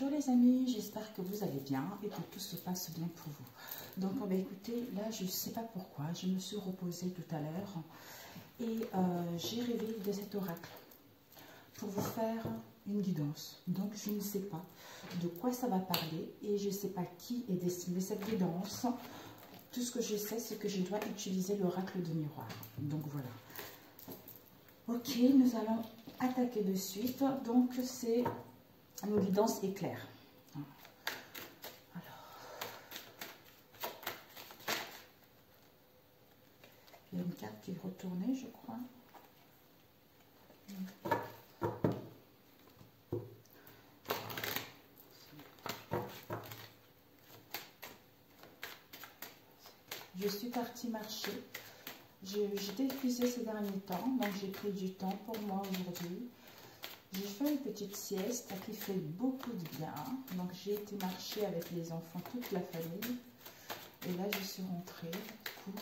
Bonjour les amis, j'espère que vous allez bien et que tout se passe bien pour vous. Donc écoutez, là je ne sais pas pourquoi, je me suis reposée tout à l'heure et j'ai rêvé de cet oracle pour vous faire une guidance. Donc je ne sais pas de quoi ça va parler et je ne sais pas qui est destiné cette guidance. Tout ce que je sais, c'est que je dois utiliser l'oracle de miroir. Donc voilà. Ok, nous allons attaquer de suite. Donc c'est une guidance éclair. Alors, il y a une carte qui est retournée, je crois. Je suis partie marcher. J'étais épuisée ces derniers temps, donc j'ai pris du temps pour moi aujourd'hui. J'ai fait une petite sieste qui fait beaucoup de bien. Donc j'ai été marcher avec les enfants, toute la famille. Et là je suis rentrée. Du coup,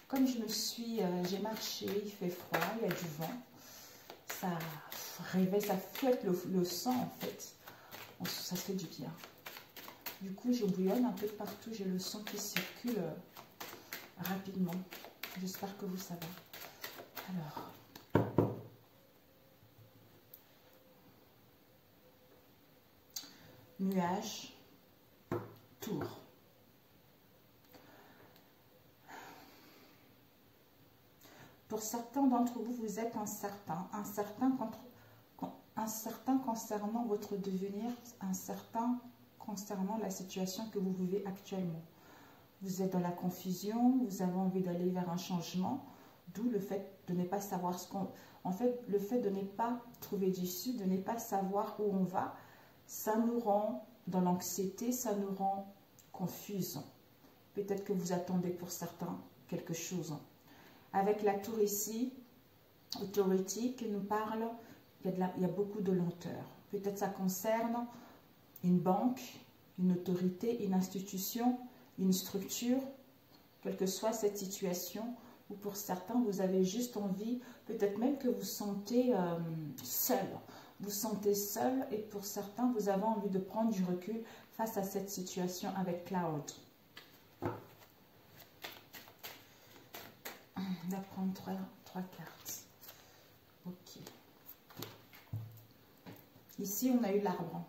comme j'ai marché, il fait froid, il y a du vent. Ça réveille, ça fouette le sang en fait. Ça fait du bien. Du coup je bouillonne un peu de partout, j'ai le sang qui circule rapidement. J'espère que vous savez. Alors, nuage, tour. Pour certains d'entre vous, vous êtes incertain concernant votre devenir, incertain concernant la situation que vous vivez actuellement. Vous êtes dans la confusion, vous avez envie d'aller vers un changement, d'où le fait de ne pas savoir ce qu'on... En fait, le fait de ne pas trouver d'issue, de ne pas savoir où on va, ça nous rend dans l'anxiété, ça nous rend confuses. Peut-être que vous attendez pour certains quelque chose. Avec la tour ici, authority, qui nous parle, il y a beaucoup de lenteur. Peut-être ça concerne une banque, une autorité, une institution, une structure, quelle que soit cette situation, ou pour certains, vous avez juste envie, peut-être même que vous sentez seul. Vous sentez seul et pour certains, vous avez envie de prendre du recul face à cette situation avec Cloud. On va prendre trois cartes. Ok. Ici, on a eu l'arbre.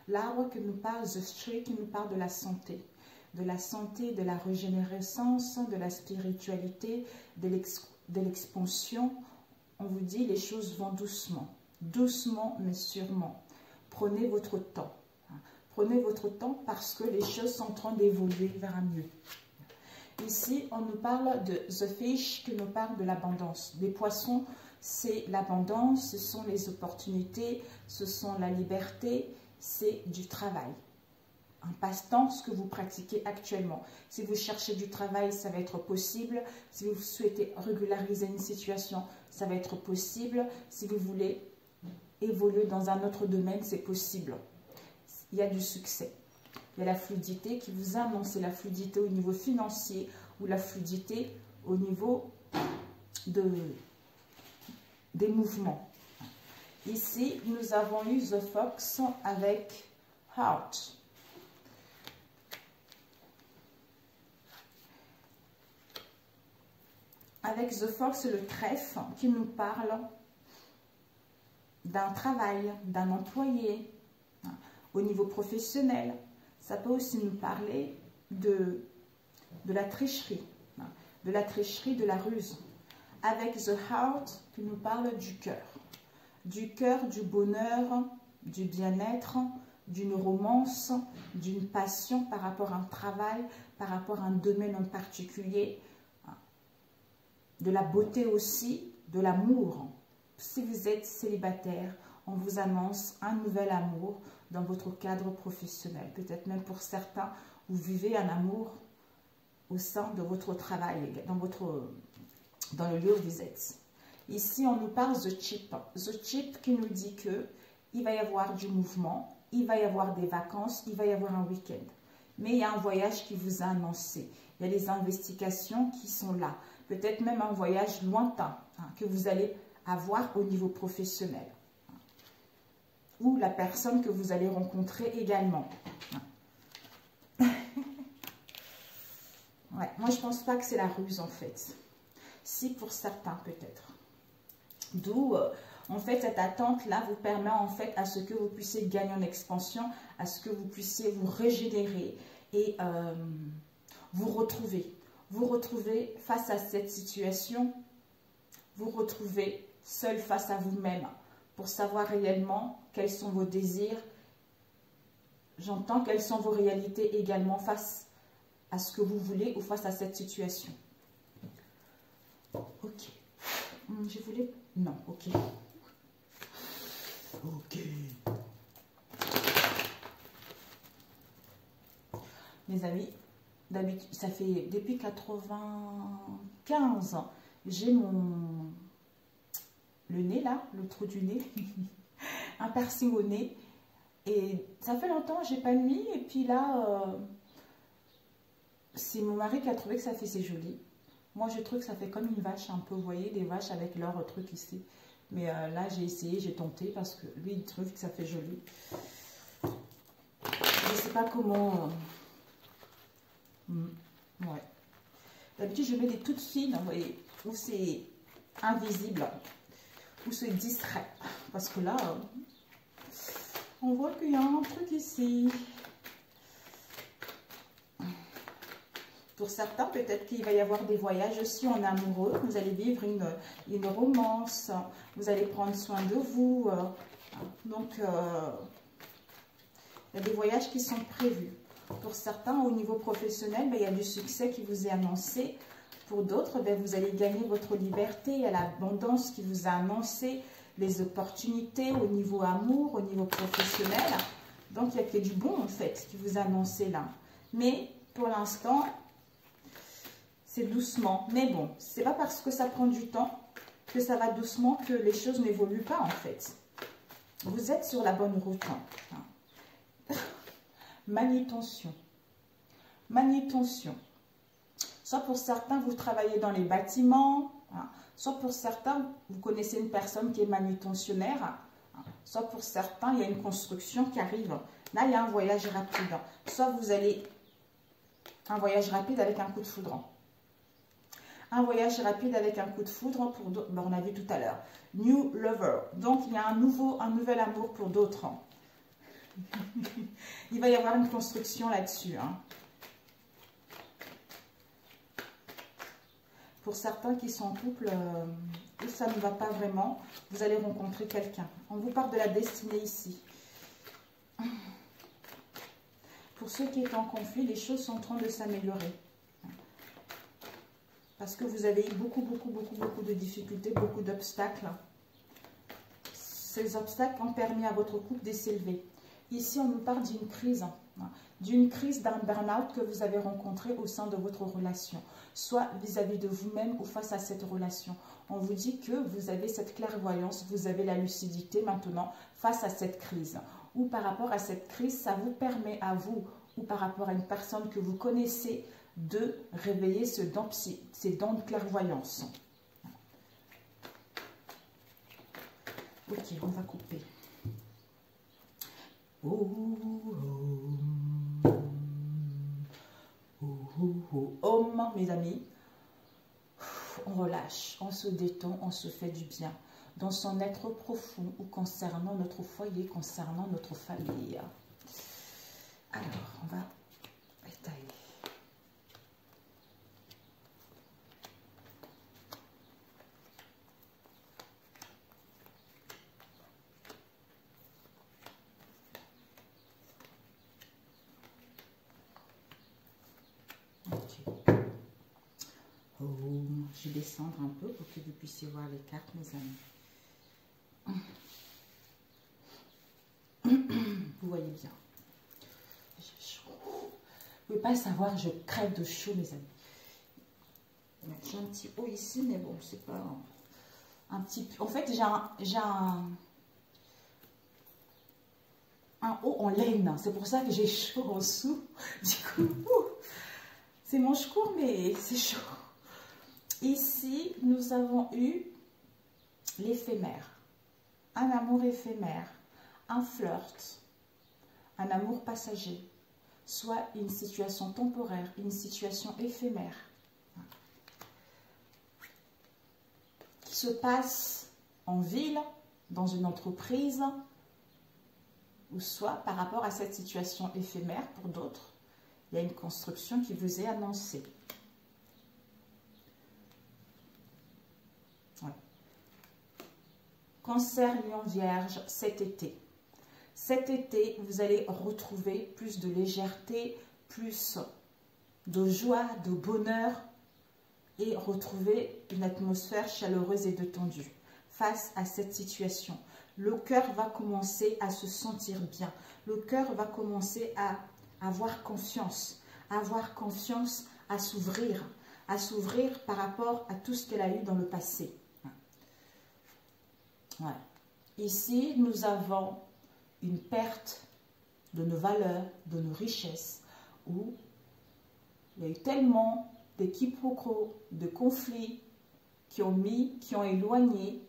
L'arbre qui nous parle, The Tree, qui nous parle de la santé. De la santé, de la régénérescence, de la spiritualité, de l'expansion. On vous dit, les choses vont doucement. Doucement, mais sûrement. Prenez votre temps. Prenez votre temps parce que les choses sont en train d'évoluer vers un mieux. Ici, on nous parle de The Fish, qui nous parle de l'abondance. Les poissons, c'est l'abondance, ce sont les opportunités, ce sont la liberté, c'est du travail. Un passe-temps, ce que vous pratiquez actuellement. Si vous cherchez du travail, ça va être possible. Si vous souhaitez régulariser une situation, ça va être possible. Si vous voulez évoluer dans un autre domaine, c'est possible. Il y a du succès. Il y a la fluidité qui vous a annoncé la fluidité au niveau financier ou la fluidité au niveau des mouvements. Ici, nous avons eu The Fox avec Heart. Avec The Fox, le trèfle qui nous parle d'un travail, d'un employé au niveau professionnel. Ça peut aussi nous parler de la tricherie, de la ruse. Avec The Heart qui nous parle du cœur, du bonheur, du bien-être, d'une romance, d'une passion par rapport à un travail, par rapport à un domaine en particulier, de la beauté aussi, de l'amour. Si vous êtes célibataire, on vous annonce un nouvel amour dans votre cadre professionnel. Peut-être même pour certains, vous vivez un amour au sein de votre travail, dans le lieu où vous êtes. Ici, on nous parle The Chip. The Chip qui nous dit que il va y avoir du mouvement, il va y avoir des vacances, il va y avoir un week-end. Mais il y a un voyage qui vous a annoncé. Il y a des investigations qui sont là. Peut-être même un voyage lointain que vous allez avoir au niveau professionnel. ou la personne que vous allez rencontrer également. Ouais, moi, je ne pense pas que c'est la ruse, en fait. Si, pour certains, peut-être. D'où, en fait, cette attente-là vous permet, en fait, à ce que vous puissiez gagner en expansion, à ce que vous puissiez vous régénérer et vous retrouver. Vous retrouver face à cette situation, vous retrouver seul face à vous-même pour savoir réellement quels sont vos désirs. J'entends quelles sont vos réalités également face à ce que vous voulez ou face à cette situation. Ok. Je voulais... Non, ok. Ok. Mes amis, d'habitude, ça fait depuis 95 ans, j'ai le nez là, le trou du nez, un piercing au nez. Et ça fait longtemps, j'ai pas mis. Et puis là, c'est mon mari qui a trouvé que ça faisait joli. Moi, je trouve que ça fait comme une vache un peu, vous voyez, des vaches avec leur truc ici. Mais là, j'ai essayé, j'ai tenté parce que lui, il trouve que ça fait joli. Je sais pas comment... Ouais. D'habitude, je mets des toutes fines, vous voyez, où c'est invisible, où c'est distrait. Parce que là, on voit qu'il y a un truc ici. Pour certains, peut-être qu'il va y avoir des voyages aussi en amoureux. Vous allez vivre une romance. Vous allez prendre soin de vous. Donc, il y a des voyages qui sont prévus. Pour certains, au niveau professionnel, il y a du succès qui vous est annoncé. Pour d'autres, vous allez gagner votre liberté. Il y a l'abondance qui vous a annoncé, les opportunités au niveau amour, au niveau professionnel. Donc, il y a que du bon, en fait, qui vous a annoncé là. Mais, pour l'instant... c'est doucement, mais bon, c'est pas parce que ça prend du temps que ça va doucement que les choses n'évoluent pas en fait. Vous êtes sur la bonne route. Manutention. Manutention. Soit pour certains, vous travaillez dans les bâtiments, soit pour certains, vous connaissez une personne qui est manutentionnaire, soit pour certains, il y a une construction qui arrive. Là, il y a un voyage rapide. Soit vous allez... un voyage rapide avec un coup de foudre. Un voyage rapide avec un coup de foudre pour d'autres. On a vu tout à l'heure. New lover. Donc, il y a un nouvel amour pour d'autres. Il va y avoir une construction là-dessus. Pour certains qui sont en couple, où ça ne va pas vraiment, vous allez rencontrer quelqu'un. On vous parle de la destinée ici. Pour ceux qui sont en conflit, les choses sont en train de s'améliorer. Parce que vous avez eu beaucoup de difficultés, beaucoup d'obstacles. Ces obstacles ont permis à votre couple de s'élever. Ici, on nous parle d'une crise. D'un burn-out que vous avez rencontré au sein de votre relation. Soit vis-à-vis de vous-même ou face à cette relation. On vous dit que vous avez cette clairvoyance, vous avez la lucidité maintenant face à cette crise. Ou par rapport à cette crise, ça vous permet à vous, ou par rapport à une personne que vous connaissez, de réveiller ces dents de clairvoyance. Ok, on va couper. Om, mes amis. On relâche, on se détend, on se fait du bien. Dans son être profond ou concernant notre foyer, concernant notre famille. Alors, on va étaler. Je vais descendre un peu pour que vous puissiez voir les cartes, mes amis. Vous voyez bien. J'ai chaud. Vous ne pouvez pas savoir, je crève de chaud, mes amis. J'ai un petit haut ici, mais bon, c'est pas un petit... En fait, j'ai un haut en laine. C'est pour ça que j'ai chaud en dessous. Du coup, c'est manche court, mais c'est chaud. Ici, nous avons eu l'éphémère, un amour éphémère, un flirt, un amour passager, soit une situation temporaire, une situation éphémère, qui se passe en ville, dans une entreprise, ou soit par rapport à cette situation éphémère, pour d'autres, il y a une construction qui vous est annoncée. Ouais. Cancer, Lion, Vierge, cet été. Cet été, vous allez retrouver plus de légèreté, plus de joie, de bonheur et retrouver une atmosphère chaleureuse et détendue face à cette situation. Le cœur va commencer à se sentir bien. Le cœur va commencer à avoir confiance, à s'ouvrir par rapport à tout ce qu'elle a eu dans le passé. Ouais. Ici, nous avons une perte de nos valeurs, de nos richesses, où il y a eu tellement de quiproquos, de conflits qui ont éloigné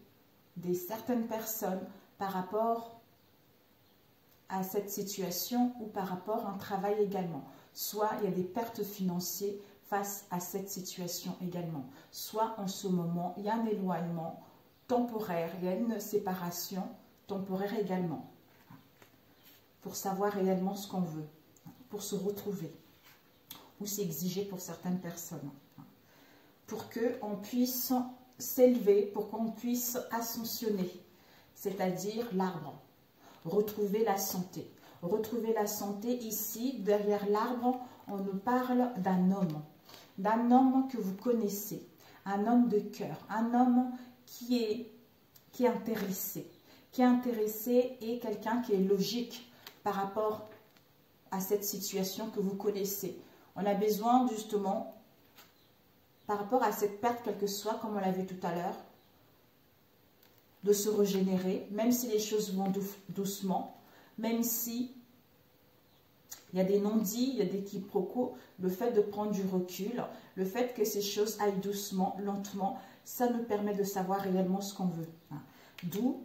certaines personnes par rapport à cette situation ou par rapport à un travail également. Soit il y a des pertes financières face à cette situation également. Soit en ce moment, il y a un éloignement temporaire, il y a une séparation temporaire également. Pour savoir réellement ce qu'on veut, pour se retrouver. Ou c'est exigé pour certaines personnes. Pour qu'on puisse s'élever, pour qu'on puisse ascensionner, c'est-à-dire l'arbre. Retrouver la santé. Retrouver la santé, ici, derrière l'arbre, on nous parle d'un homme que vous connaissez, un homme de cœur, un homme qui est intéressé, et quelqu'un qui est logique par rapport à cette situation que vous connaissez. On a besoin justement, par rapport à cette perte, quelle que soit, comme on l'a vu tout à l'heure, de se régénérer, même si les choses vont doucement, même si il y a des non-dits, il y a des quiproquos, le fait de prendre du recul, le fait que ces choses aillent doucement, lentement, ça nous permet de savoir réellement ce qu'on veut. D'où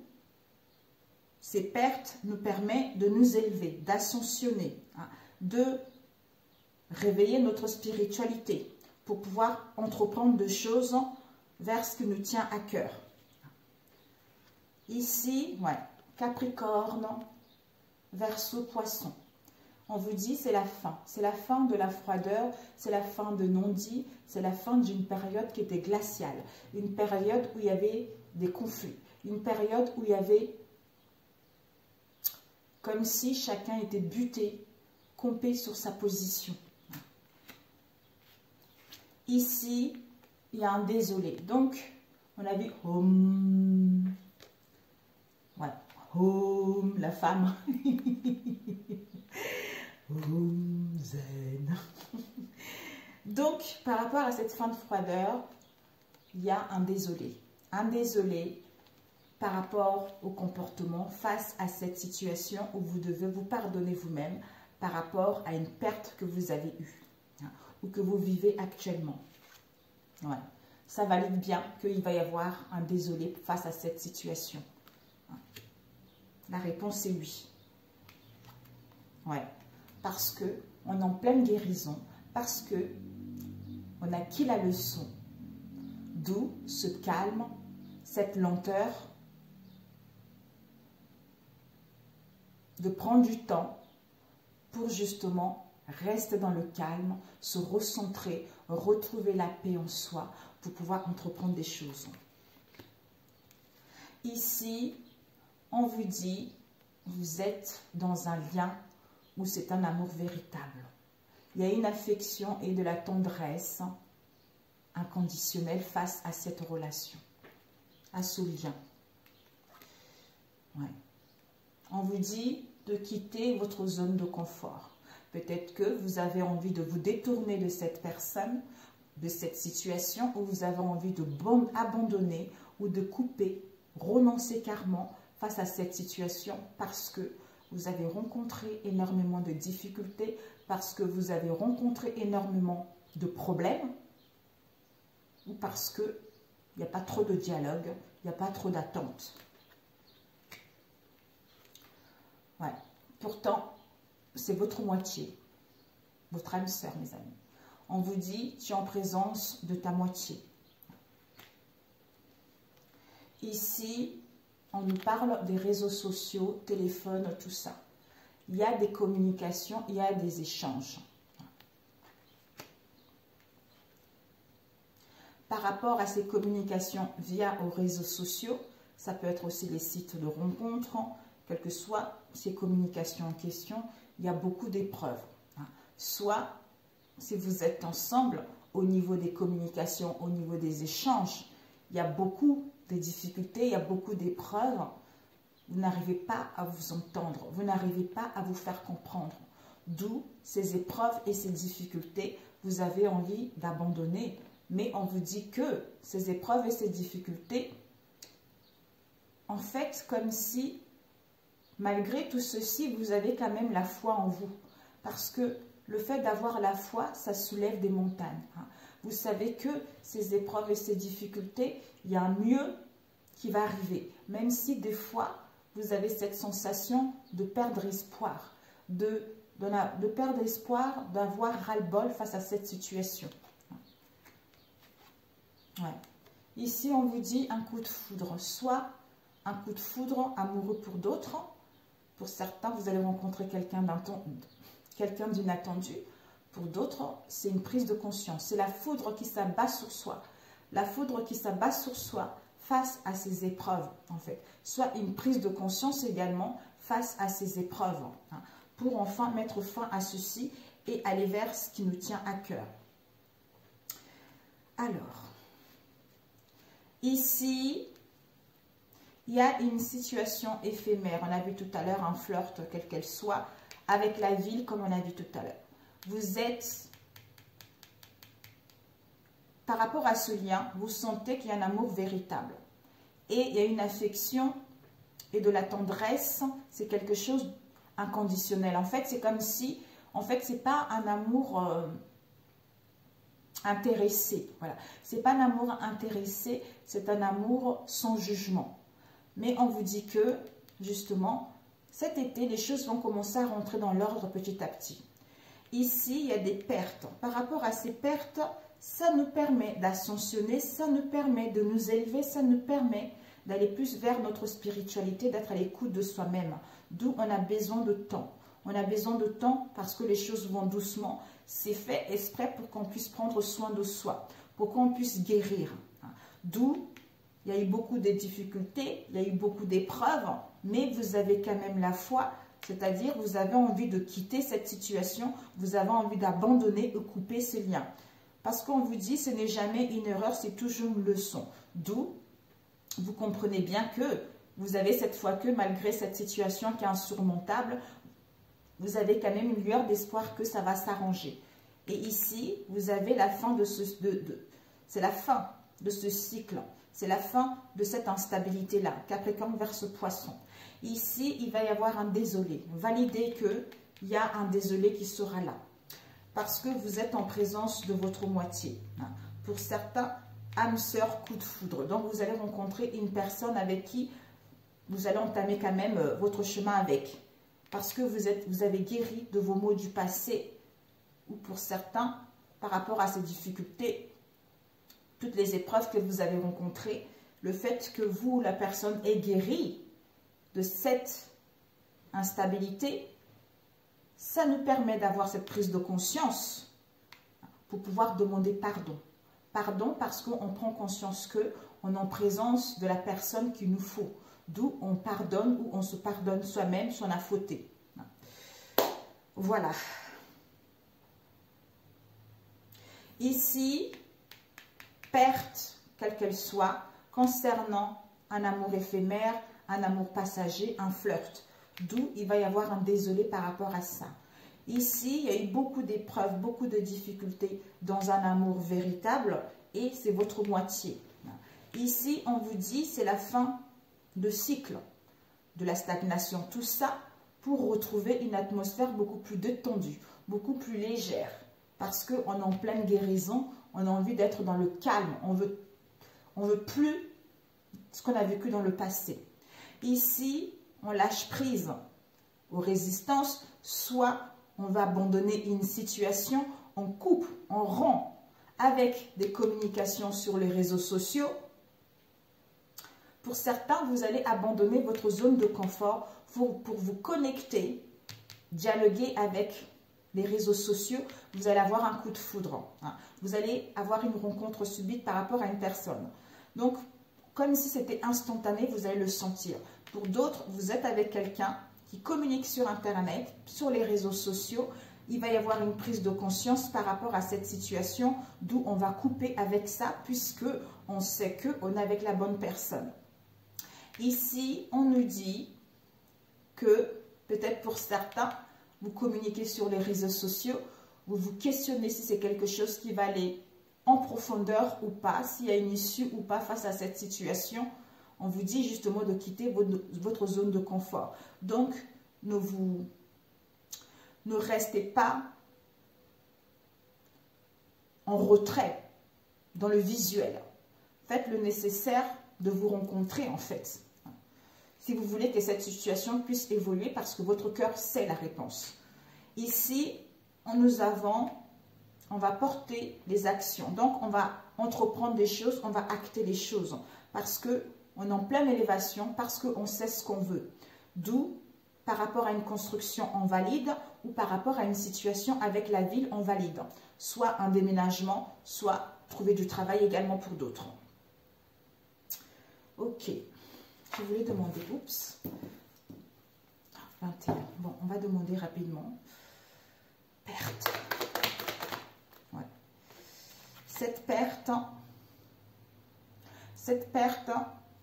ces pertes nous permettent de nous élever, d'ascensionner, de réveiller notre spiritualité pour pouvoir entreprendre des choses vers ce qui nous tient à cœur. Ici, ouais, Capricorne, Verseau, Poisson. On vous dit c'est la fin de la froideur, c'est la fin de non-dit, c'est la fin d'une période qui était glaciale, une période où il y avait des conflits, une période où il y avait comme si chacun était buté, campé sur sa position. Ici, il y a un désolé. Donc, on a vu home. Ouais, home, la femme. Home, zen. Donc, par rapport à cette fin de froideur, il y a un désolé. Un désolé par rapport au comportement face à cette situation où vous devez vous pardonner vous-même par rapport à une perte que vous avez eue ou que vous vivez actuellement. Ouais. Ça valide bien qu'il va y avoir un désolé face à cette situation. La réponse est oui. Ouais. Parce que on est en pleine guérison, parce que on a acquis la leçon. D'où ce calme, cette lenteur, de prendre du temps pour justement rester dans le calme, se recentrer, retrouver la paix en soi pour pouvoir entreprendre des choses. Ici, on vous dit, vous êtes dans un lien où c'est un amour véritable. Il y a une affection et de la tendresse inconditionnelle face à cette relation, à ce lien. Ouais. On vous dit de quitter votre zone de confort. Peut-être que vous avez envie de vous détourner de cette personne, de cette situation, où vous avez envie de abandonner ou de couper, renoncer carrément face à cette situation parce que vous avez rencontré énormément de difficultés, parce que vous avez rencontré énormément de problèmes, ou parce qu'il n'y a pas trop de dialogue, il n'y a pas trop d'attente. Ouais. Pourtant, c'est votre moitié, votre âme sœur, mes amis. On vous dit, tu es en présence de ta moitié. Ici, on nous parle des réseaux sociaux, téléphone, tout ça. Il y a des communications, il y a des échanges. Par rapport à ces communications via aux réseaux sociaux, ça peut être aussi les sites de rencontres, quelles que soient ces communications en question, il y a beaucoup d'épreuves. Soit, si vous êtes ensemble, au niveau des communications, au niveau des échanges, il y a beaucoup de difficultés, il y a beaucoup d'épreuves. Vous n'arrivez pas à vous entendre, vous n'arrivez pas à vous faire comprendre. D'où ces épreuves et ces difficultés, vous avez envie d'abandonner. Mais on vous dit que ces épreuves et ces difficultés, en fait, comme si, malgré tout ceci, vous avez quand même la foi en vous. Parce que le fait d'avoir la foi, ça soulève des montagnes. Vous savez que ces épreuves et ces difficultés, il y a un mieux qui va arriver. Même si des fois, vous avez cette sensation de perdre espoir. De perdre espoir, d'avoir ras-le-bol face à cette situation. Ouais. Ici, on vous dit un coup de foudre. Soit un coup de foudre amoureux pour d'autres. Pour certains, vous allez rencontrer quelqu'un d'inattendu. Pour d'autres, c'est une prise de conscience. C'est la foudre qui s'abat sur soi. La foudre qui s'abat sur soi face à ces épreuves, en fait. Soit une prise de conscience également face à ces épreuves. Pour enfin mettre fin à ceci et aller vers ce qui nous tient à cœur. Alors, ici, il y a une situation éphémère. On a vu tout à l'heure un flirt, quelle qu'elle soit, avec la ville, comme on a vu tout à l'heure. Vous êtes, par rapport à ce lien, vous sentez qu'il y a un amour véritable. Et il y a une affection et de la tendresse, c'est quelque chose inconditionnel. En fait, c'est comme si, en fait, c'est pas un amour intéressé. Voilà. C'est pas un amour intéressé, c'est un amour sans jugement. Mais on vous dit que, justement, cet été, les choses vont commencer à rentrer dans l'ordre petit à petit. Ici, il y a des pertes. Par rapport à ces pertes, ça nous permet d'ascensionner, ça nous permet de nous élever, ça nous permet d'aller plus vers notre spiritualité, d'être à l'écoute de soi-même. D'où on a besoin de temps. On a besoin de temps parce que les choses vont doucement. C'est fait exprès pour qu'on puisse prendre soin de soi, pour qu'on puisse guérir. D'où il y a eu beaucoup de difficultés, il y a eu beaucoup d'épreuves, mais vous avez quand même la foi, c'est-à-dire vous avez envie de quitter cette situation, vous avez envie d'abandonner ou couper ces liens. Parce qu'on vous dit, ce n'est jamais une erreur, c'est toujours une leçon. D'où vous comprenez bien que vous avez cette foi que malgré cette situation qui est insurmontable, vous avez quand même une lueur d'espoir que ça va s'arranger. Et ici, vous avez la fin de ce... c'est la fin de ce cycle. C'est la fin de cette instabilité-là. Capricorne verse Poisson. Ici, il va y avoir un désolé. Validez qu'il y a un désolé qui sera là. Parce que vous êtes en présence de votre moitié. Pour certains, âme sœur, coup de foudre. Donc, vous allez rencontrer une personne avec qui vous allez entamer quand même votre chemin avec. Parce que vous avez guéri de vos maux du passé. Ou pour certains, par rapport à ces difficultés, toutes les épreuves que vous avez rencontrées, le fait que vous, la personne, ait guéri de cette instabilité, ça nous permet d'avoir cette prise de conscience pour pouvoir demander pardon. Pardon parce qu'on prend conscience qu'on est en présence de la personne qu'il nous faut. D'où on pardonne ou on se pardonne soi-même si on a fauté. Voilà. Ici, perte, quelle qu'elle soit, concernant un amour éphémère, un amour passager, un flirt. D'où il va y avoir un désolé par rapport à ça. Ici, il y a eu beaucoup d'épreuves, beaucoup de difficultés dans un amour véritable et c'est votre moitié. Ici, on vous dit, c'est la fin de cycle, de la stagnation. Tout ça pour retrouver une atmosphère beaucoup plus détendue, beaucoup plus légère. Parce qu'on est en pleine guérison, on a envie d'être dans le calme. On veut plus ce qu'on a vécu dans le passé. Ici, on lâche prise aux résistances, soit on va abandonner une situation, on coupe, on rompt avec des communications sur les réseaux sociaux. Pour certains, vous allez abandonner votre zone de confort pour vous connecter, dialoguer avec les réseaux sociaux. Vous allez avoir un coup de foudre. Vous allez avoir une rencontre subite par rapport à une personne. Donc, comme si c'était instantané, vous allez le sentir. Pour d'autres, vous êtes avec quelqu'un qui communique sur Internet, sur les réseaux sociaux. Il va y avoir une prise de conscience par rapport à cette situation, d'où on va couper avec ça, puisque on sait qu'on est avec la bonne personne. Ici, on nous dit que, peut-être pour certains, vous communiquez sur les réseaux sociaux, vous vous questionnez si c'est quelque chose qui va aller en profondeur ou pas, s'il y a une issue ou pas face à cette situation. On vous dit justement de quitter votre zone de confort. Donc, ne restez pas en retrait dans le visuel. Faites le nécessaire de vous rencontrer en fait. Si vous voulez que cette situation puisse évoluer parce que votre cœur sait la réponse. Ici, on va porter des actions. Donc, on va entreprendre des choses, on va acter les choses parce qu'on est en pleine élévation, parce qu'on sait ce qu'on veut. D'où, par rapport à une construction, on valide ou par rapport à une situation avec la ville, on valide. Soit un déménagement, soit trouver du travail également pour d'autres. Ok. Je voulais demander, oups, 21. Bon, on va demander rapidement. Perte. Ouais. Cette perte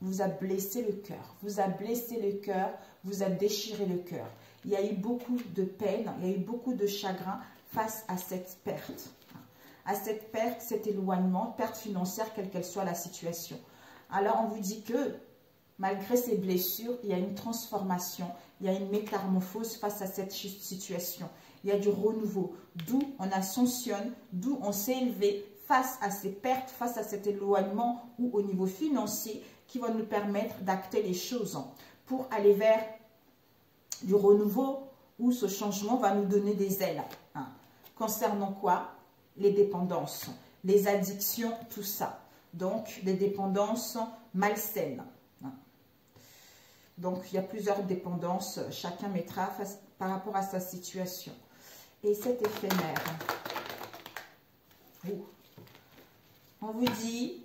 vous a blessé le cœur. Vous a blessé le cœur, vous a déchiré le cœur. Il y a eu beaucoup de peine, il y a eu beaucoup de chagrin face à cette perte. À cette perte, cet éloignement, perte financière, quelle qu'elle soit la situation. Alors, on vous dit que malgré ces blessures, il y a une transformation, il y a une métamorphose face à cette situation. Il y a du renouveau, d'où on ascensionne, d'où on s'est élevé face à ces pertes, face à cet éloignement ou au niveau financier qui va nous permettre d'acter les choses pour aller vers du renouveau où ce changement va nous donner des ailes. Concernant quoi? Les dépendances, les addictions, tout ça. Donc, des dépendances malsaines. Donc, il y a plusieurs dépendances. Chacun mettra par rapport à sa situation. Et cet éphémère. On vous dit,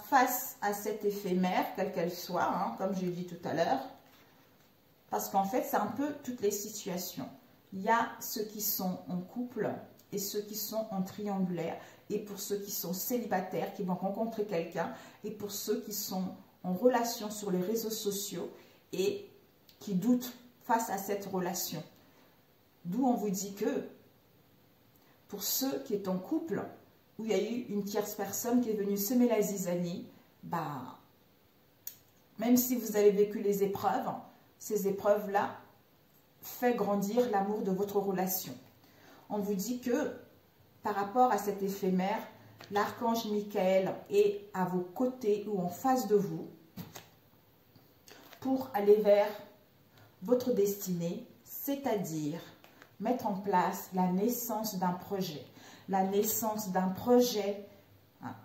face à cette éphémère, quelle qu'elle soit, comme je l'ai dit tout à l'heure, parce qu'en fait, c'est un peu toutes les situations. Il y a ceux qui sont en couple et ceux qui sont en triangulaire. Et pour ceux qui sont célibataires, qui vont rencontrer quelqu'un. Et pour ceux qui sont en relation sur les réseaux sociaux et qui doutent face à cette relation. D'où on vous dit que pour ceux qui sont en couple, où il y a eu une tierce personne qui est venue semer la zizanie, même si vous avez vécu les épreuves, ces épreuves-là font grandir l'amour de votre relation. On vous dit que par rapport à cet éphémère, l'archange Michael est à vos côtés ou en face de vous pour aller vers votre destinée, c'est-à-dire mettre en place la naissance d'un projet. La naissance d'un projet,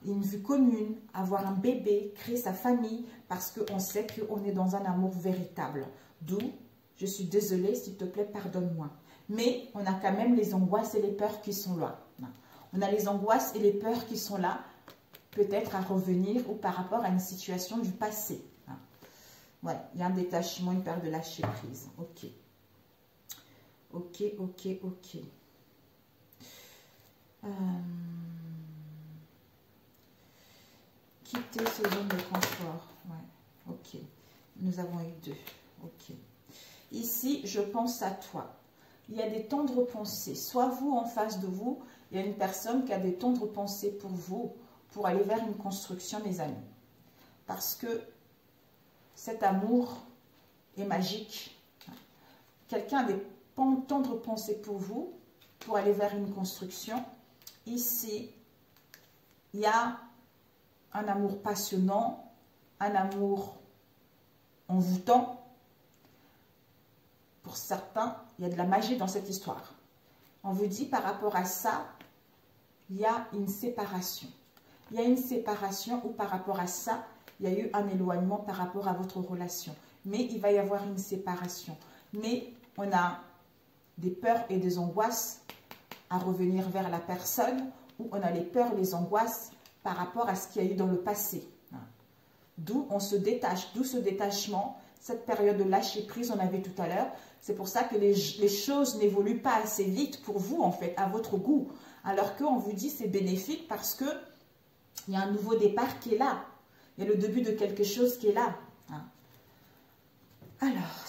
une vue commune, avoir un bébé, créer sa famille, parce qu'on sait qu'on est dans un amour véritable. D'où, je suis désolée, s'il te plaît, pardonne-moi. Mais on a quand même les angoisses et les peurs qui sont là. On a les angoisses et les peurs qui sont là, peut-être à revenir ou par rapport à une situation du passé. Ouais, il y a un détachement, une peur de lâcher prise. Ok. Ok, ok, ok. Quitter ce zone de confort. Ouais, ok. Nous avons eu 2. Ok. Ici, je pense à toi. Il y a des tendres pensées. Soit vous, en face de vous, il y a une personne qui a des tendres pensées pour vous, pour aller vers une construction, mes amis. Parce que cet amour est magique. Quelqu'un a des tendres pensées pour vous, pour aller vers une construction. Ici, il y a un amour passionnant, un amour envoûtant. Pour certains, il y a de la magie dans cette histoire. On vous dit par rapport à ça, il y a une séparation. Il y a une séparation ou par rapport à ça, il y a eu un éloignement par rapport à votre relation. Mais il va y avoir une séparation. Mais on a des peurs et des angoisses à revenir vers la personne, ou on a les peurs et les angoisses par rapport à ce qu'il y a eu dans le passé. D'où on se détache, d'où ce détachement, cette période de lâcher prise, on a vu tout à l'heure. C'est pour ça que les choses n'évoluent pas assez vite pour vous, en fait, à votre goût. Alors qu'on vous dit c'est bénéfique parce que il y a un nouveau départ qui est là. Il y a le début de quelque chose qui est là. Alors,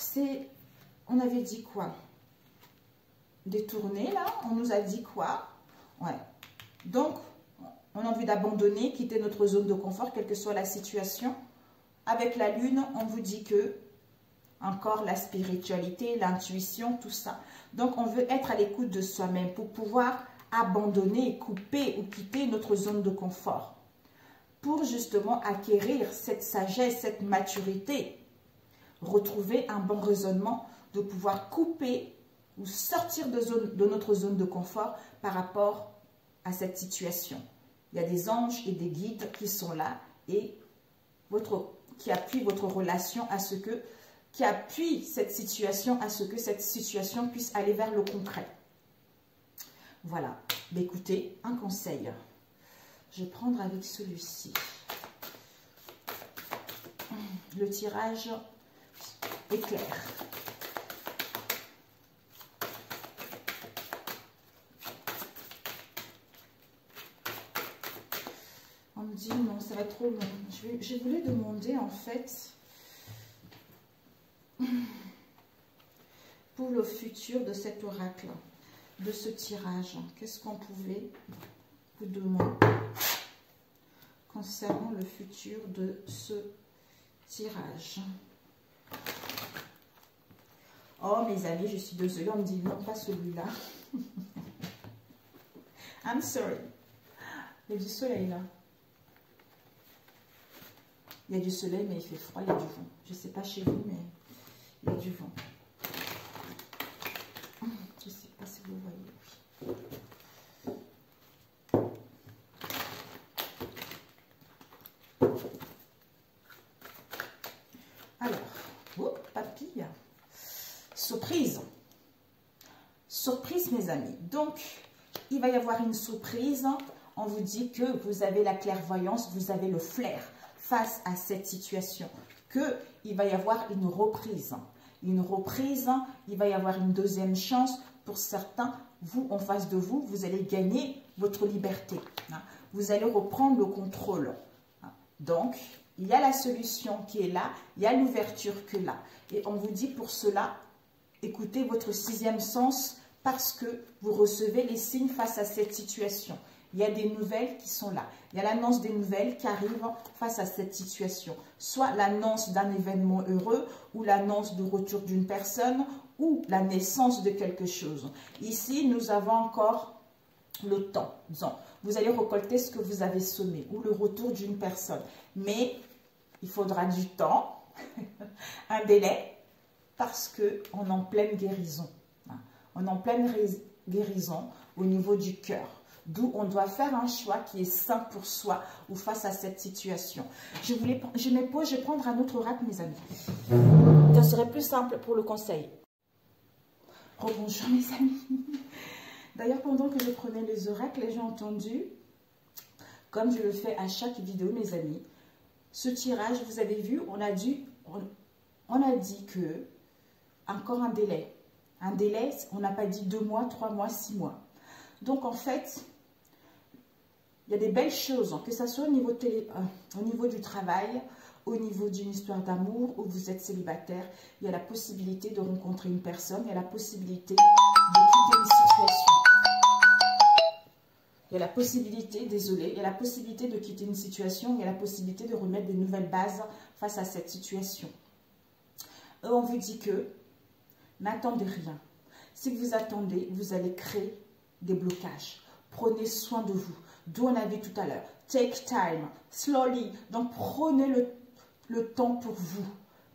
on avait dit quoi? Détourner, là, on nous a dit quoi? Ouais. Donc, on a envie d'abandonner, quitter notre zone de confort, quelle que soit la situation. Avec la lune, on vous dit que, encore la spiritualité, l'intuition, tout ça. Donc, on veut être à l'écoute de soi-même pour pouvoir abandonner, couper ou quitter notre zone de confort. Pour justement acquérir cette sagesse, cette maturité, retrouver un bon raisonnement, de pouvoir couper ou sortir de notre zone de confort par rapport à cette situation. Il y a des anges et des guides qui sont là et qui appuient votre relation à ce que, qui appuient cette situation à ce que cette situation puisse aller vers le concret. Voilà. Mais écoutez, un conseil. Je vais prendre avec celui-ci. Le tirage est clair. On me dit non, ça va être trop long. Je voulais demander en fait pour le futur de cet oracle, de ce tirage, qu'est-ce qu'on pouvait vous demander concernant le futur de ce tirage. Oh mes amis, je suis désolée, on me dit non, pas celui-là. I'm sorry. Il y a du soleil là. Il y a du soleil, mais il fait froid, il y a du vent. Je ne sais pas chez vous, mais il y a du vent. Je ne sais pas si vous voyez. Alors, oh, papille. Surprise. Surprise, mes amis. Donc, il va y avoir une surprise. On vous dit que vous avez la clairvoyance, vous avez le flair face à cette situation, qu'il va y avoir une reprise. Une reprise, il va y avoir une deuxième chance. Pour certains, vous, en face de vous, vous allez gagner votre liberté. Vous allez reprendre le contrôle. Donc, il y a la solution qui est là, il y a l'ouverture qui est là. Et on vous dit pour cela, écoutez votre sixième sens parce que vous recevez les signes face à cette situation. Il y a des nouvelles qui sont là. Il y a l'annonce des nouvelles qui arrivent face à cette situation. Soit l'annonce d'un événement heureux ou l'annonce du retour d'une personne ou la naissance de quelque chose. Ici, nous avons encore le temps. Disons, vous allez récolter ce que vous avez semé ou le retour d'une personne. Mais il faudra du temps, un délai, parce qu'on est en pleine guérison. On est en pleine guérison au niveau du cœur. D'où on doit faire un choix qui est sain pour soi ou face à cette situation. Je vais prendre un autre oracle, mes amis. Ça serait plus simple pour le conseil. Rebonjour, mes amis. D'ailleurs, pendant que je prenais les oracles, j'ai entendu, comme je le fais à chaque vidéo, mes amis, ce tirage, vous avez vu, on a dit que encore un délai. Un délai, on n'a pas dit 2 mois, 3 mois, 6 mois. Donc, en fait, il y a des belles choses, que ce soit au niveau du travail, au niveau d'une histoire d'amour, où vous êtes célibataire, il y a la possibilité de rencontrer une personne, il y a la possibilité de quitter une situation. Il y a la possibilité, désolé, il y a la possibilité de quitter une situation, il y a la possibilité de remettre de nouvelles bases face à cette situation. On vous dit que n'attendez rien. Si vous attendez, vous allez créer des blocages. Prenez soin de vous. D'où on a vu tout à l'heure. Take time, slowly. Donc, prenez le temps pour vous,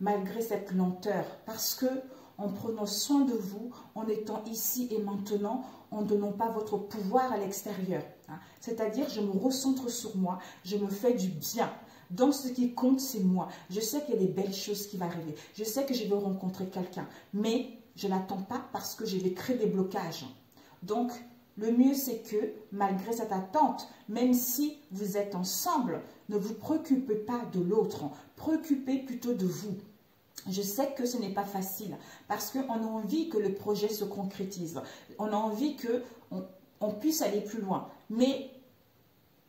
malgré cette lenteur. Parce que en prenant soin de vous, en étant ici et maintenant, en ne donnant pas votre pouvoir à l'extérieur. Hein. C'est-à-dire, je me recentre sur moi, je me fais du bien. Donc, ce qui compte, c'est moi. Je sais qu'il y a des belles choses qui vont arriver. Je sais que je vais rencontrer quelqu'un. Mais je n'attends pas parce que je vais créer des blocages. Donc, le mieux, c'est que, malgré cette attente, même si vous êtes ensemble, ne vous préoccupez pas de l'autre. Préoccupez plutôt de vous. Je sais que ce n'est pas facile parce qu'on a envie que le projet se concrétise. On a envie qu'on puisse aller plus loin. Mais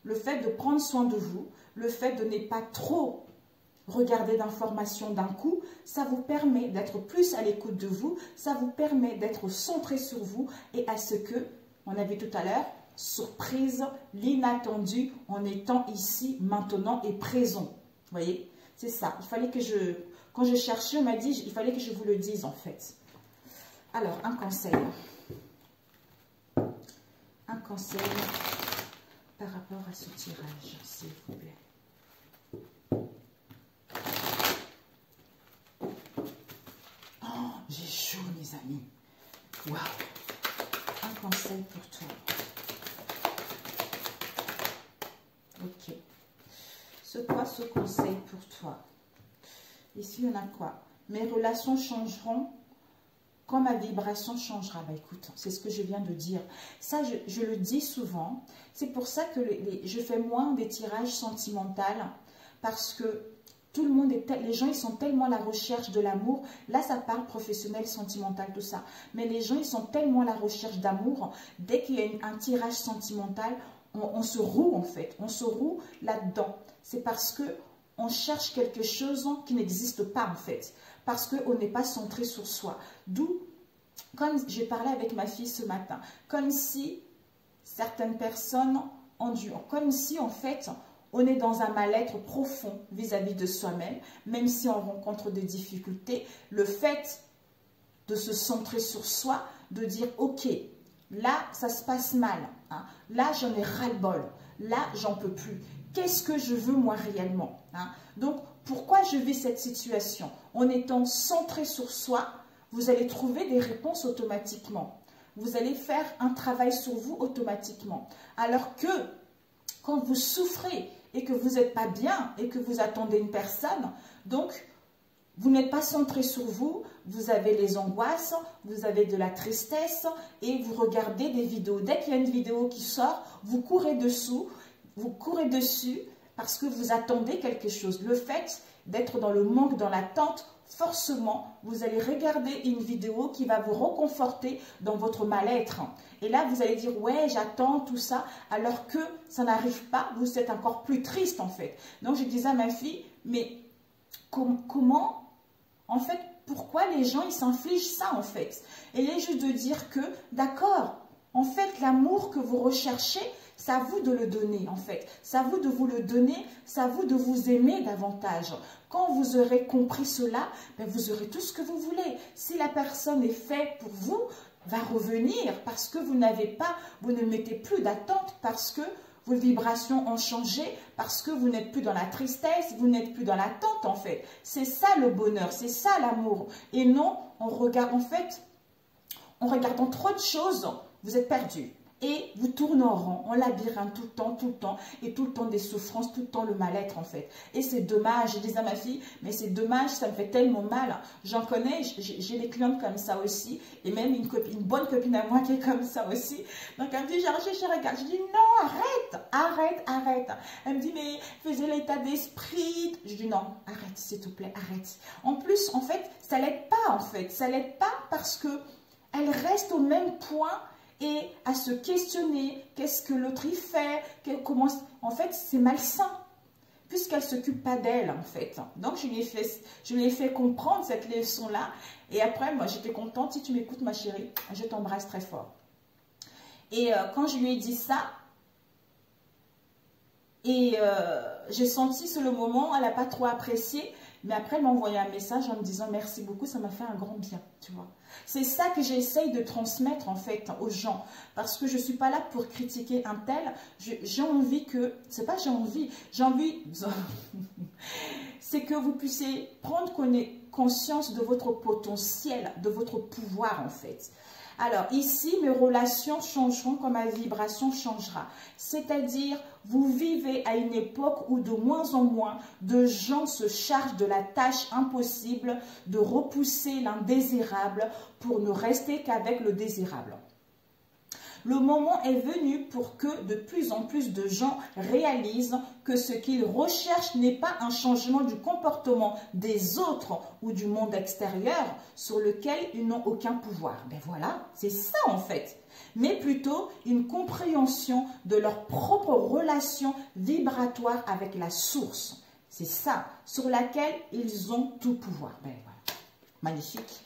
le fait de prendre soin de vous, le fait de ne pas trop regarder d'informations d'un coup, ça vous permet d'être plus à l'écoute de vous, ça vous permet d'être centré sur vous et à ce que, on a vu tout à l'heure, surprise, l'inattendu en étant ici, maintenant et présent. Vous voyez, c'est ça. Il fallait que quand je cherchais, on m'a dit, il fallait que je vous le dise en fait. Alors, un conseil. Un conseil par rapport à ce tirage, s'il vous plaît. Oh, j'ai chaud, mes amis. Waouh. Un conseil pour toi. Ok. C'est quoi ce conseil pour toi? Ici, il y en a quoi? Mes relations changeront quand ma vibration changera. Bah écoute, c'est ce que je viens de dire. Ça, je le dis souvent. C'est pour ça que je fais moins des tirages sentimentaux parce que tout le monde les gens, ils sont tellement à la recherche de l'amour. Là, ça parle professionnel, sentimental, tout ça. Mais les gens, ils sont tellement à la recherche d'amour. Dès qu'il y a un tirage sentimental, on se roue en fait. On se roue là-dedans. C'est parce que on cherche quelque chose qui n'existe pas en fait. Parce qu'on n'est pas centré sur soi. D'où, comme j'ai parlé avec ma fille ce matin, comme si certaines personnes endurent, comme si en fait on est dans un mal-être profond vis-à-vis de soi-même, même si on rencontre des difficultés, le fait de se centrer sur soi, de dire ok, là ça se passe mal, hein, là j'en ai ras-le-bol, là j'en peux plus. Qu'est-ce que je veux moi réellement, hein? Donc, pourquoi je vis cette situation? En étant centré sur soi, vous allez trouver des réponses automatiquement. Vous allez faire un travail sur vous automatiquement. Alors que, quand vous souffrez et que vous n'êtes pas bien et que vous attendez une personne, donc, vous n'êtes pas centré sur vous, vous avez les angoisses, vous avez de la tristesse et vous regardez des vidéos. Dès qu'il y a une vidéo qui sort, vous courez dessous. Vous courez dessus parce que vous attendez quelque chose. Le fait d'être dans le manque, dans l'attente, forcément, vous allez regarder une vidéo qui va vous réconforter dans votre mal-être. Et là, vous allez dire, ouais, j'attends tout ça, alors que ça n'arrive pas, vous êtes encore plus triste en fait. Donc, je disais à ma fille, mais comment, en fait, pourquoi les gens, ils s'infligent ça en fait? Et là, juste de dire que, d'accord, en fait, l'amour que vous recherchez, c'est à vous de le donner en fait. C'est à vous de vous le donner, c'est à vous de vous aimer davantage. Quand vous aurez compris cela, ben vous aurez tout ce que vous voulez. Si la personne est faite pour vous, va revenir parce que vous n'avez pas, vous ne mettez plus d'attente parce que vos vibrations ont changé, parce que vous n'êtes plus dans la tristesse, vous n'êtes plus dans l'attente en fait. C'est ça le bonheur, c'est ça l'amour. Et non, on regarde en fait, en regardant trop de choses, vous êtes perdu. Et vous tournez en rond, en labyrinthe tout le temps, et tout le temps des souffrances, tout le temps le mal-être en fait. Et c'est dommage, je disais à ma fille, mais c'est dommage, ça me fait tellement mal. J'en connais, j'ai des clientes comme ça aussi, et même une bonne copine à moi qui est comme ça aussi. Donc elle me dit, je regarde, je dis non, arrête. Elle me dit, mais faisais l'état d'esprit. Je dis non, arrête s'il te plaît, arrête. En plus, en fait, ça l'aide pas en fait, ça l'aide pas parce que elle reste au même point et à se questionner, qu'est-ce que l'autre y fait, comment, en fait, c'est malsain, puisqu'elle ne s'occupe pas d'elle, en fait. Donc, je lui ai fait comprendre cette leçon-là, et après, moi, j'étais contente. Si tu m'écoutes, ma chérie, je t'embrasse très fort. Et quand je lui ai dit ça, et j'ai senti sur le moment, elle n'a pas trop apprécié, mais après, elle m'a envoyé un message en me disant merci beaucoup, ça m'a fait un grand bien, tu vois. C'est ça que j'essaye de transmettre en fait aux gens, parce que je ne suis pas là pour critiquer un tel. J'ai envie que, c'est pas j'ai envie, c'est que vous puissiez prendre conscience de votre potentiel, de votre pouvoir en fait. Alors ici, mes relations changeront quand ma vibration changera. C'est-à-dire, vous vivez à une époque où de moins en moins de gens se chargent de la tâche impossible de repousser l'indésirable pour ne rester qu'avec le désirable. Le moment est venu pour que de plus en plus de gens réalisent que ce qu'ils recherchent n'est pas un changement du comportement des autres ou du monde extérieur sur lequel ils n'ont aucun pouvoir. Ben voilà, c'est ça en fait. Mais plutôt une compréhension de leur propre relation vibratoire avec la source. C'est ça, sur laquelle ils ont tout pouvoir. Ben voilà. Magnifique,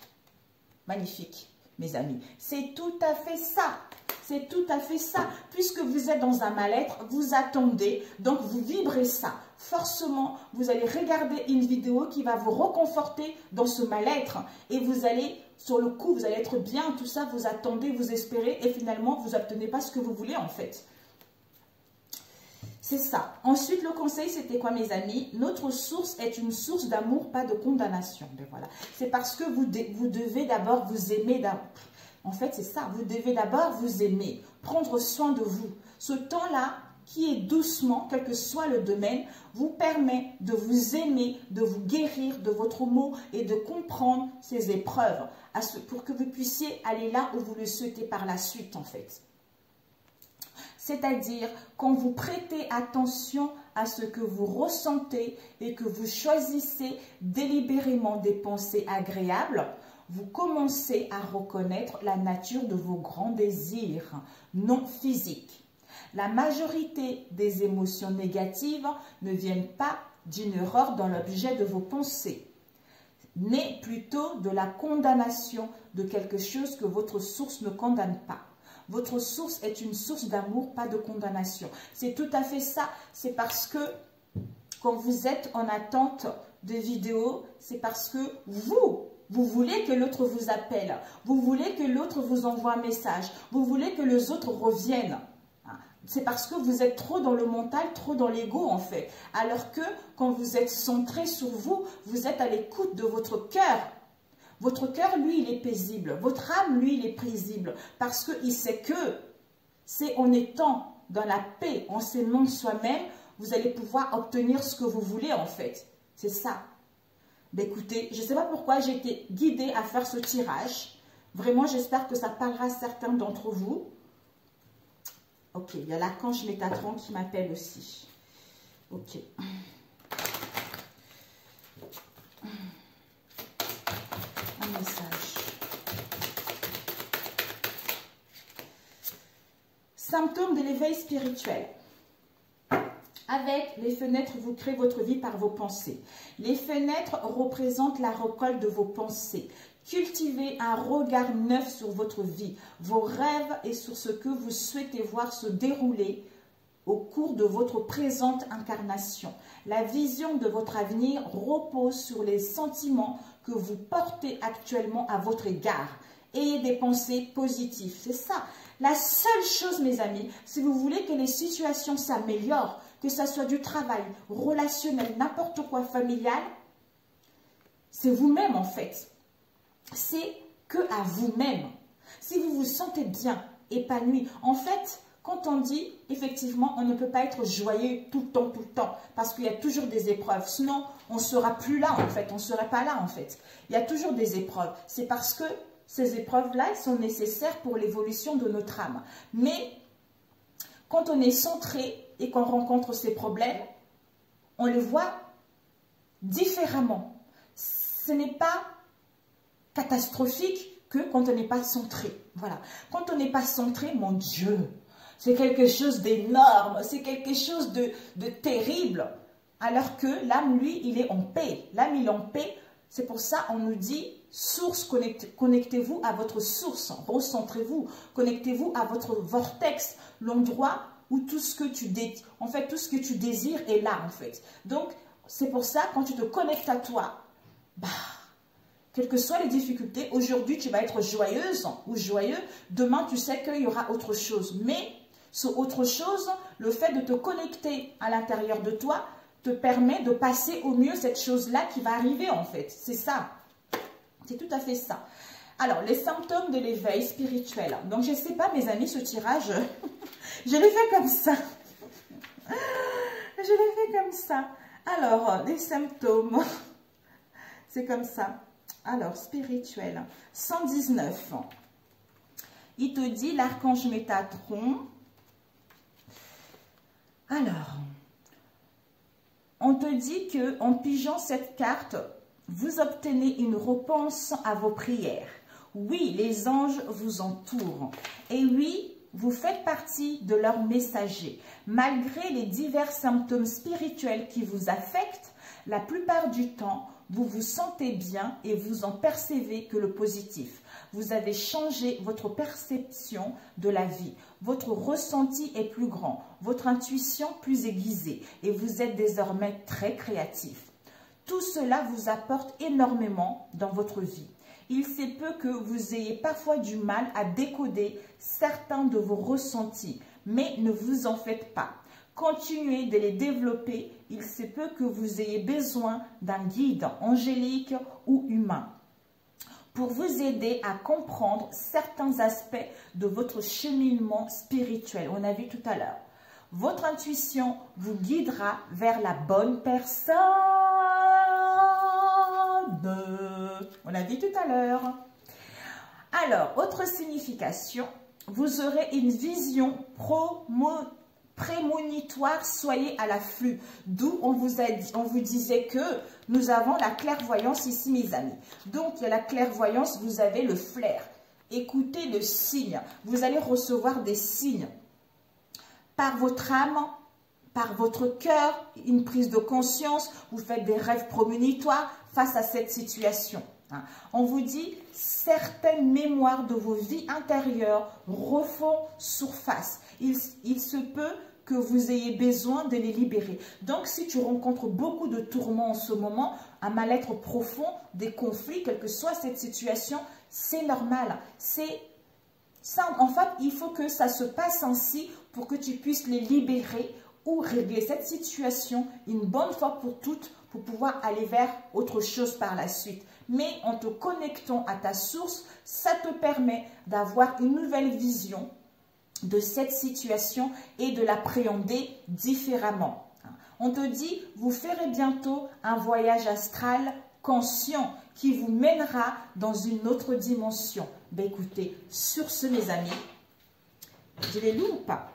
magnifique, mes amis. C'est tout à fait ça. C'est tout à fait ça. Puisque vous êtes dans un mal-être, vous attendez, donc vous vibrez ça. Forcément, vous allez regarder une vidéo qui va vous reconforter dans ce mal-être. Et vous allez, sur le coup, vous allez être bien, tout ça, vous attendez, vous espérez, et finalement, vous n'obtenez pas ce que vous voulez en fait. C'est ça. Ensuite, le conseil, c'était quoi, mes amis? Notre source est une source d'amour, pas de condamnation. Ben voilà. C'est parce que vous devez d'abord vous aimer d'abord. En fait, c'est ça. Vous devez d'abord vous aimer, prendre soin de vous. Ce temps-là, qui est doucement, quel que soit le domaine, vous permet de vous aimer, de vous guérir de votre mot et de comprendre ces épreuves pour que vous puissiez aller là où vous le souhaitez par la suite, en fait. C'est-à-dire, quand vous prêtez attention à ce que vous ressentez et que vous choisissez délibérément des pensées agréables, vous commencez à reconnaître la nature de vos grands désirs non physiques. La majorité des émotions négatives ne viennent pas d'une erreur dans l'objet de vos pensées, mais plutôt de la condamnation de quelque chose que votre source ne condamne pas. Votre source est une source d'amour, pas de condamnation. C'est tout à fait ça. C'est parce que quand vous êtes en attente de vidéos, c'est parce que vous voulez que l'autre vous appelle. Vous voulez que l'autre vous envoie un message. Vous voulez que les autres reviennent. C'est parce que vous êtes trop dans le mental, trop dans l'ego en fait. Alors que quand vous êtes centré sur vous, vous êtes à l'écoute de votre cœur. Votre cœur, lui, il est paisible. Votre âme, lui, il est paisible. Parce qu'il sait que c'est en étant dans la paix, en s'aimant soi-même, vous allez pouvoir obtenir ce que vous voulez en fait. C'est ça. Ben écoutez, je ne sais pas pourquoi j'ai été guidée à faire ce tirage. Vraiment, j'espère que ça parlera à certains d'entre vous. Ok, il y a l'archange Métatron qui m'appelle aussi. Ok. Un message. Symptômes de l'éveil spirituel. Avec les fenêtres, vous créez votre vie par vos pensées. Les fenêtres représentent la récolte de vos pensées. Cultivez un regard neuf sur votre vie, vos rêves et sur ce que vous souhaitez voir se dérouler au cours de votre présente incarnation. La vision de votre avenir repose sur les sentiments que vous portez actuellement à votre égard. Ayez des pensées positives, c'est ça. La seule chose, mes amis, si vous voulez que les situations s'améliorent, que ce soit du travail, relationnel, n'importe quoi, familial, c'est vous-même en fait. C'est que à vous-même. Si vous vous sentez bien, épanoui, en fait, quand on dit, effectivement, on ne peut pas être joyeux tout le temps, parce qu'il y a toujours des épreuves. Sinon, on ne sera plus là, en fait, on ne serait pas là, en fait. Il y a toujours des épreuves. C'est parce que ces épreuves-là, elles sont nécessaires pour l'évolution de notre âme. Mais, quand on est centré et qu'on rencontre ces problèmes, on les voit différemment. Ce n'est pas catastrophique que quand on n'est pas centré. Voilà. Quand on n'est pas centré, mon Dieu, c'est quelque chose d'énorme, c'est quelque chose de terrible. Alors que l'âme, lui, il est en paix. L'âme, il est en paix. C'est pour ça qu'on nous dit, source, connectez-vous à votre source, recentrez-vous, connectez-vous à votre vortex, l'endroit où tout ce que tu tout ce que tu désires est là, en fait. Donc, c'est pour ça, quand tu te connectes à toi, bah, quelles que soient les difficultés, aujourd'hui tu vas être joyeuse ou joyeux, demain tu sais qu'il y aura autre chose. Mais ce autre chose, le fait de te connecter à l'intérieur de toi, te permet de passer au mieux cette chose-là qui va arriver en fait. C'est ça. C'est tout à fait ça. Alors, les symptômes de l'éveil spirituel. Donc, je ne sais pas, mes amis, ce tirage, je l'ai fait comme ça. Je l'ai fait comme ça. Alors, les symptômes, c'est comme ça. Alors, spirituel, 119. Il te dit, l'archange Métatron. Alors, on te dit que en pigeant cette carte, vous obtenez une réponse à vos prières. Oui, les anges vous entourent. Et oui, vous faites partie de leurs messagers. Malgré les divers symptômes spirituels qui vous affectent, la plupart du temps, vous vous sentez bien et vous en percevez que le positif. Vous avez changé votre perception de la vie. Votre ressenti est plus grand, votre intuition plus aiguisée et vous êtes désormais très créatif. Tout cela vous apporte énormément dans votre vie. Il se peut que vous ayez parfois du mal à décoder certains de vos ressentis, mais ne vous en faites pas. Continuez de les développer, il se peut que vous ayez besoin d'un guide angélique ou humain pour vous aider à comprendre certains aspects de votre cheminement spirituel. On a vu tout à l'heure. Votre intuition vous guidera vers la bonne personne. On a dit tout à l'heure. Alors, autre signification, vous aurez une vision prémonitoire, soyez à l'afflux. D'où on vous disait que nous avons la clairvoyance ici, mes amis. Donc, il y a la clairvoyance, vous avez le flair. Écoutez le signe. Vous allez recevoir des signes par votre âme, par votre cœur, une prise de conscience, vous faites des rêves prémonitoires face à cette situation. On vous dit, certaines mémoires de vos vies intérieures refont surface. Il se peut que vous ayez besoin de les libérer. Donc, si tu rencontres beaucoup de tourments en ce moment, un mal-être profond, des conflits, quelle que soit cette situation, c'est normal. En fait, il faut que ça se passe ainsi pour que tu puisses les libérer ou régler cette situation une bonne fois pour toutes pour pouvoir aller vers autre chose par la suite. Mais en te connectant à ta source, ça te permet d'avoir une nouvelle vision de cette situation et de l'appréhender différemment. On te dit, vous ferez bientôt un voyage astral conscient qui vous mènera dans une autre dimension. Ben écoutez, sur ce mes amis, je les loue ou pas?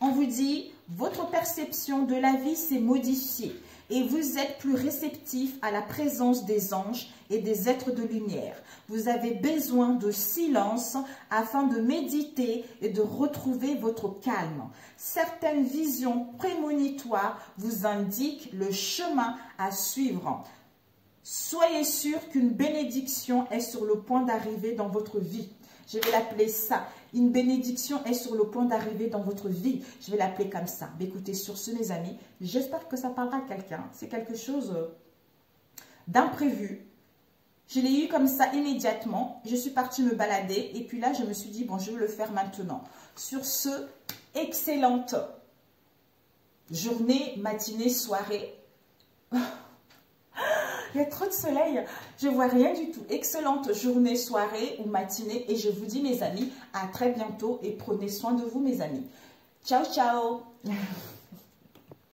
On vous dit, votre perception de la vie s'est modifiée et vous êtes plus réceptif à la présence des anges et des êtres de lumière. Vous avez besoin de silence afin de méditer et de retrouver votre calme. Certaines visions prémonitoires vous indiquent le chemin à suivre. Soyez sûr qu'une bénédiction est sur le point d'arriver dans votre vie. Je vais l'appeler ça. Une bénédiction est sur le point d'arriver dans votre vie. Je vais l'appeler comme ça. Mais écoutez, sur ce, mes amis, j'espère que ça parlera à quelqu'un. C'est quelque chose d'imprévu. Je l'ai eu comme ça immédiatement. Je suis partie me balader. Et puis là, je me suis dit, bon, je vais le faire maintenant. Sur ce, excellente journée, matinée, soirée. Il y a trop de soleil, je vois rien du tout. Excellente journée, soirée ou matinée. Et je vous dis, mes amis, à très bientôt et prenez soin de vous, mes amis. Ciao, ciao.